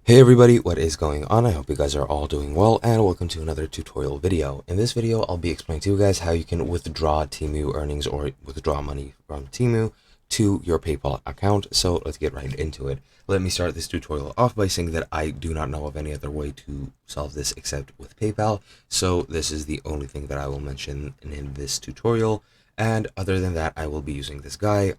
Hey everybody, what is going on? I hope you guys are all doing well, and welcome to another tutorial video. In this video, I'll be explaining to you guys how you can withdraw Temu earnings or withdraw money from Temu to your PayPal account. So let's get right into it. Let me start this tutorial off by saying that I do not know of any other way to solve this except with PayPal. So this is the only thing that I will mention in this tutorial. And other than that, I will be using this guide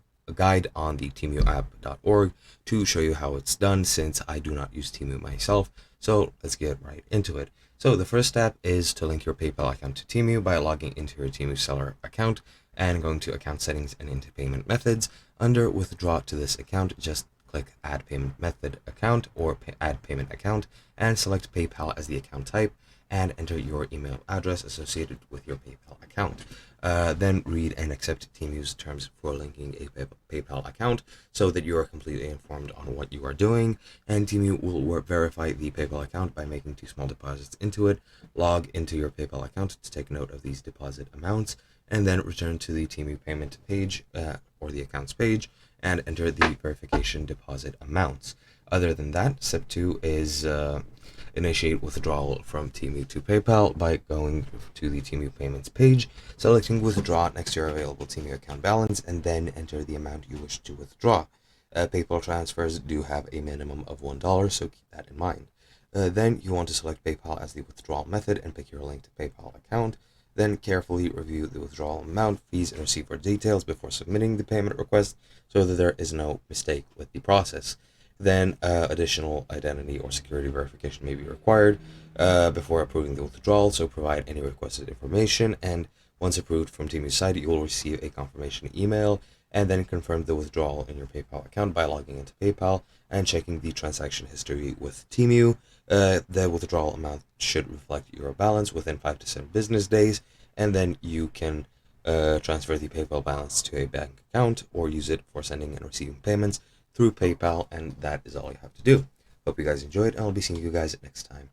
on the temuapp.org to show you how it's done, since I do not use Temu myself. So let's get right into it. So the first step is to link your PayPal account to Temu by logging into your Temu seller account and going to account settings and into payment methods. Under withdraw to this account, just click add payment method account or add payment account and select PayPal as the account type and enter your email address associated with your PayPal account. Then read and accept Temu's terms for linking a PayPal account so that you are completely informed on what you are doing. And Temu will verify the PayPal account by making 2 small deposits into it. Log into your PayPal account to take note of these deposit amounts, and then return to the Temu payment page or the accounts page and enter the verification deposit amounts. Other than that, step 2 is initiate withdrawal from Temu to PayPal by going to the Temu payments page, selecting withdraw next to your available Temu account balance, and then enter the amount you wish to withdraw. PayPal transfers do have a minimum of $1, so keep that in mind. Then you want to select PayPal as the withdrawal method and pick your linked PayPal account. Then carefully review the withdrawal amount, fees, and receiver details before submitting the payment request so that there is no mistake with the process. Then additional identity or security verification may be required before approving the withdrawal, so provide any requested information, and once approved from Temu's side, you will receive a confirmation email, and then confirm the withdrawal in your PayPal account by logging into PayPal and checking the transaction history with Temu. The withdrawal amount should reflect your balance within 5 to 7 business days, and then you can transfer the PayPal balance to a bank account or use it for sending and receiving payments through PayPal, and that is all you have to do. Hope you guys enjoyed, and I'll be seeing you guys next time.